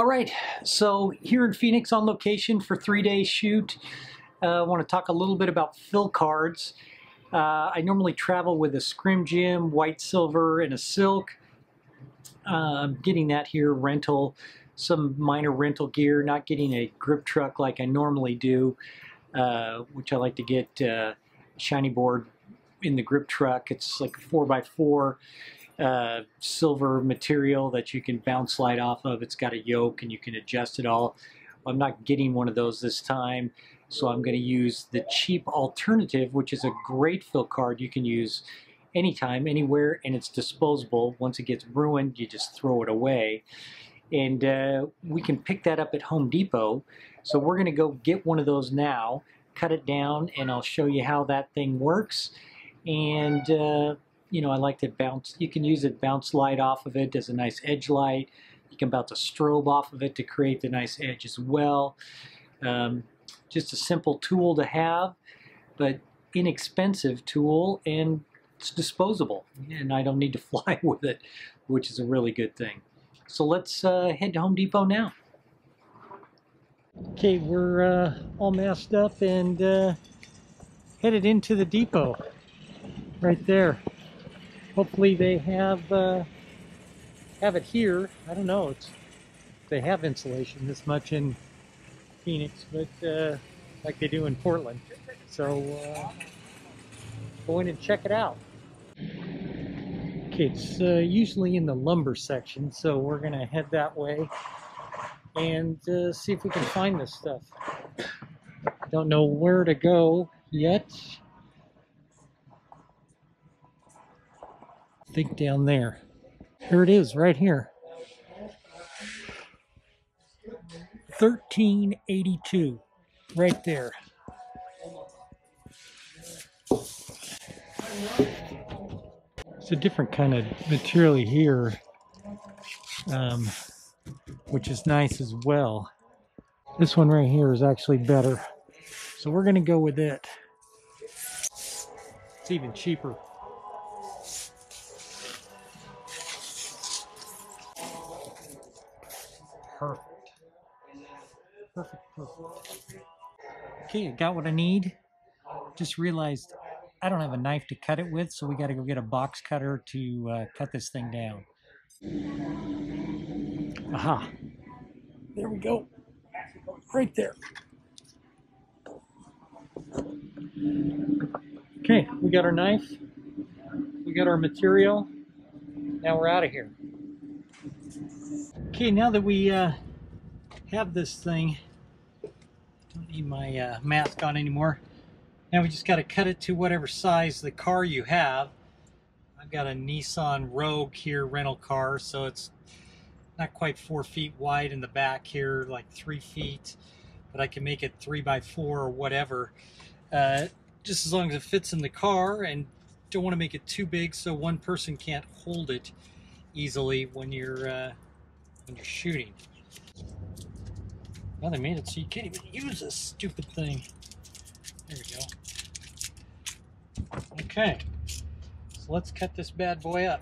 All right, so here in Phoenix on location for 3-day shoot. I want to talk a little bit about fill cards. I normally travel with a Scrim Jim, white silver, and a silk. Getting that here, rental, some minor rental gear, not getting a grip truck like I normally do, which I like to get shiny board in the grip truck. It's like a 4x4 silver material that you can bounce slide off of. It's got a yoke and you can adjust it all. I'm not getting one of those this time, so I'm going to use the cheap alternative, which is a great fill card you can use anytime, anywhere, and it's disposable. Once it gets ruined, you just throw it away. And we can pick that up at Home Depot. So we're going to go get one of those now, cut it down, and I'll show you how that thing works. And you know, I like to bounce. You can use it, bounce light off of it as a nice edge light. You can bounce a strobe off of it to create the nice edge as well. Just a simple tool to have, but inexpensive tool, and it's disposable, and I don't need to fly with it, which is a really good thing. So let's head to Home Depot now. Okay, we're all masked up and headed into the depot right there. Hopefully they have it here. I don't know if they have insulation this much in Phoenix, but like they do in Portland. So go in and check it out. Okay, it's usually in the lumber section, so we're gonna head that way and see if we can find this stuff. Don't know where to go yet. I think down there. Here it is, right here. $13.82, right there. It's a different kind of material here, which is nice as well. This one right here is actually better, so we're going to go with it. It's even cheaper. Perfect. Perfect. Okay, I got what I need. Just realized I don't have a knife to cut it with, so we got to go get a box cutter to cut this thing down. Aha. There we go. Right there. Okay, we got our knife. We got our material. Now we're out of here. Okay, now that we have this thing, don't need my mask on anymore. Now we just got to cut it to whatever size the car you have. I've got a Nissan Rogue here, rental car, so it's not quite 4 feet wide in the back here, like 3 feet, but I can make it 3x4 or whatever, just as long as it fits in the car, and don't want to make it too big so one person can't hold it easily when you're shooting. Now they made it so you can't even use this stupid thing. There we go. Okay, so let's cut this bad boy up.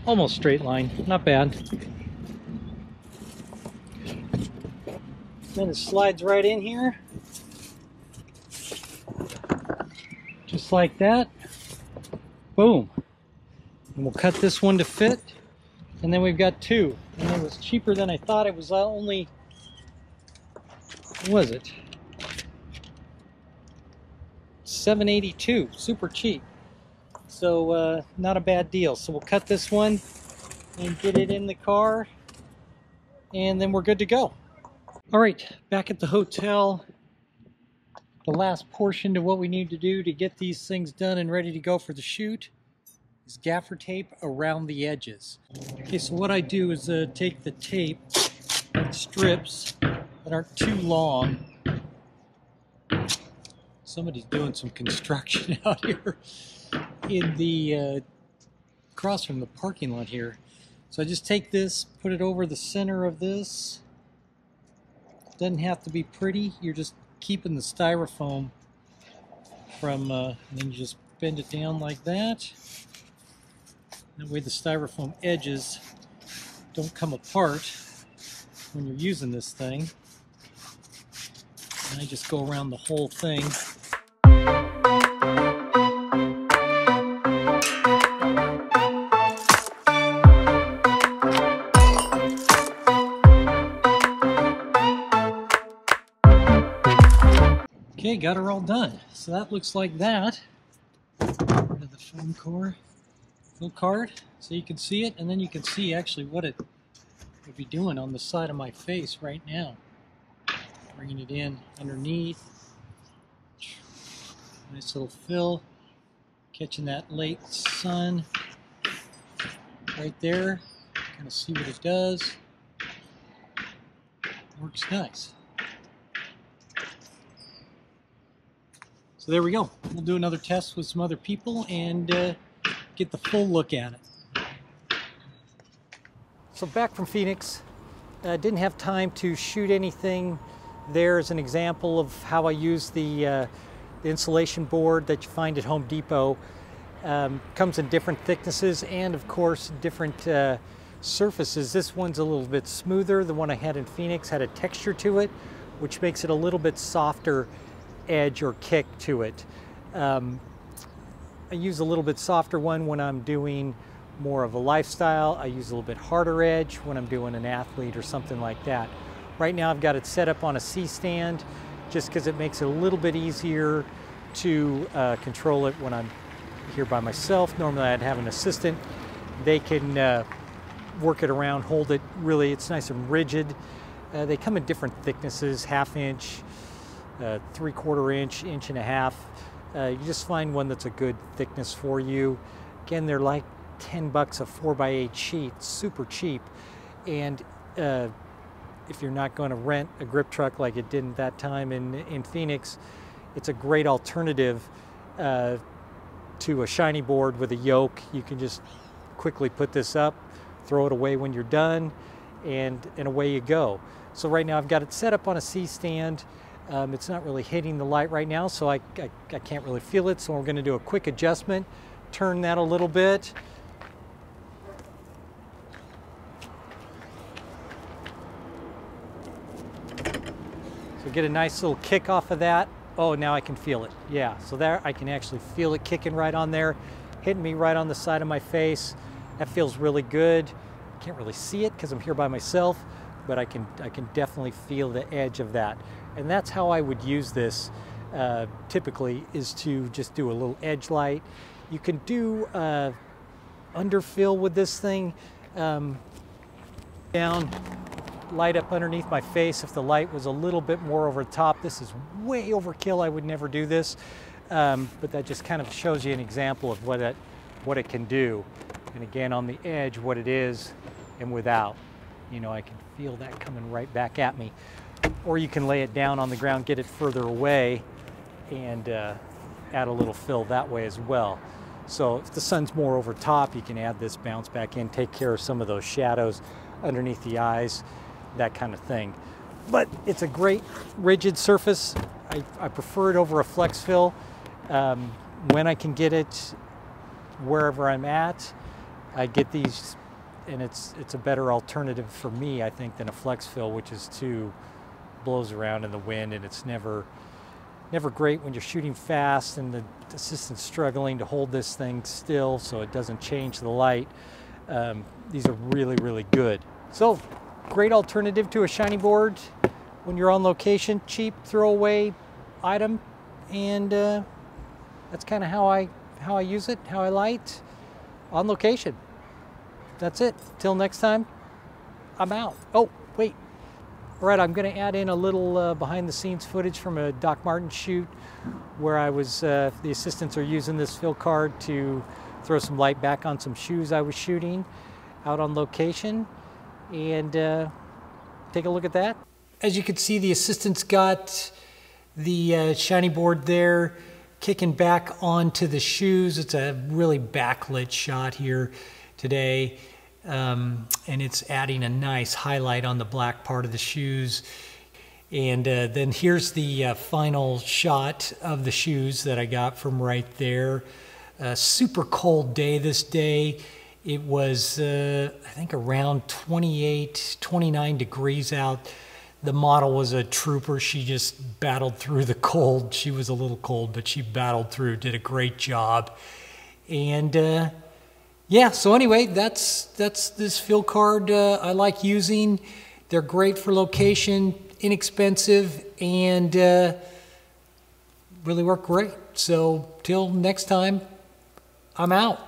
Almost straight line, not bad. Then it slides right in here. Just like that. Boom. And we'll cut this one to fit. And then we've got two. And it was cheaper than I thought. It was only, what was it? $7.82, super cheap. So not a bad deal. So we'll cut this one and get it in the car, and then we're good to go. All right, back at the hotel. The last portion to what we need to do to get these things done and ready to go for the shoot is gaffer tape around the edges. Okay, so what I do is take the tape in strips that aren't too long. Somebody's doing some construction out here in the across from the parking lot here. So I just take this, put it over the center of this. Doesn't have to be pretty. You're just keeping the styrofoam from, and then you just bend it down like that. That way the styrofoam edges don't come apart when you're using this thing. And I just go around the whole thing. Okay, got her all done. So that looks like that. Rid of the foam core, fill card, so you can see it, and then you can see actually what it would be doing on the side of my face right now. Bringing it in underneath. Nice little fill. Catching that late sun right there. Kind of see what it does. Works nice. So there we go. We'll do another test with some other people and get the full look at it. So back from Phoenix. Didn't have time to shoot anything. There's an example of how I use the insulation board that you find at Home Depot. Comes in different thicknesses and of course different surfaces. This one's a little bit smoother. The one I had in Phoenix had a texture to it, which makes it a little bit softer edge or kick to it. I use a little bit softer one when I'm doing more of a lifestyle. I use a little bit harder edge when I'm doing an athlete or something like that. Right now I've got it set up on a C-stand just because it makes it a little bit easier to control it when I'm here by myself. Normally I'd have an assistant. They can work it around, hold it. Really, it's nice and rigid. They come in different thicknesses, 1/2 inch, 3/4 inch, 1.5 inches. You just find one that's a good thickness for you. Again, they're like $10 a 4x8 sheet, super cheap. And if you're not going to rent a grip truck like it did at that time in Phoenix, it's a great alternative to a shiny board with a yoke. You can just quickly put this up, throw it away when you're done, and away you go. So right now I've got it set up on a C-stand. It's not really hitting the light right now, so I can't really feel it. So we're going to do a quick adjustment, turn that a little bit. So get a nice little kick off of that. Oh, now I can feel it. Yeah, so there I can actually feel it kicking right on there, hitting me right on the side of my face. That feels really good. Can't really see it because I'm here by myself, but I can definitely feel the edge of that. And that's how I would use this typically, is to just do a little edge light. You can do underfill with this thing, down, light up underneath my face. If the light was a little bit more over the top, this is way overkill. I would never do this, but that just kind of shows you an example of what it can do. And again, on the edge, what it is and without. You know, I can feel that coming right back at me. Or you can lay it down on the ground, get it further away, and add a little fill that way as well. So if the sun's more over top, you can add this bounce back in, take care of some of those shadows underneath the eyes, that kind of thing. But it's a great rigid surface. I prefer it over a flex fill when I can get it wherever I'm at. I get these, and it's a better alternative for me, I think, than a flex fill, which is too blows around in the wind, and it's never great when you're shooting fast and the assistant's struggling to hold this thing still so it doesn't change the light. These are really, really good. So great alternative to a shiny board when you're on location, cheap throwaway item, and that's kind of how I use it, how I light on location. That's it. Till next time, I'm out. Oh, wait. All right, I'm going to add in a little behind-the-scenes footage from a Doc Martin shoot where I was, the assistants are using this fill card to throw some light back on some shoes I was shooting out on location, and take a look at that. As you can see, the assistants got the shiny board there kicking back onto the shoes. It's a really backlit shot here today. And it's adding a nice highlight on the black part of the shoes. And then here's the final shot of the shoes that I got from right there. A super cold day this day It was, I think, around 28, 29 degrees out. The model was a trooper. She just battled through the cold. She was a little cold, but she battled through, did a great job. And yeah, so anyway, that's this field card I like using. They're great for location, inexpensive, and really work great. So till next time, I'm out.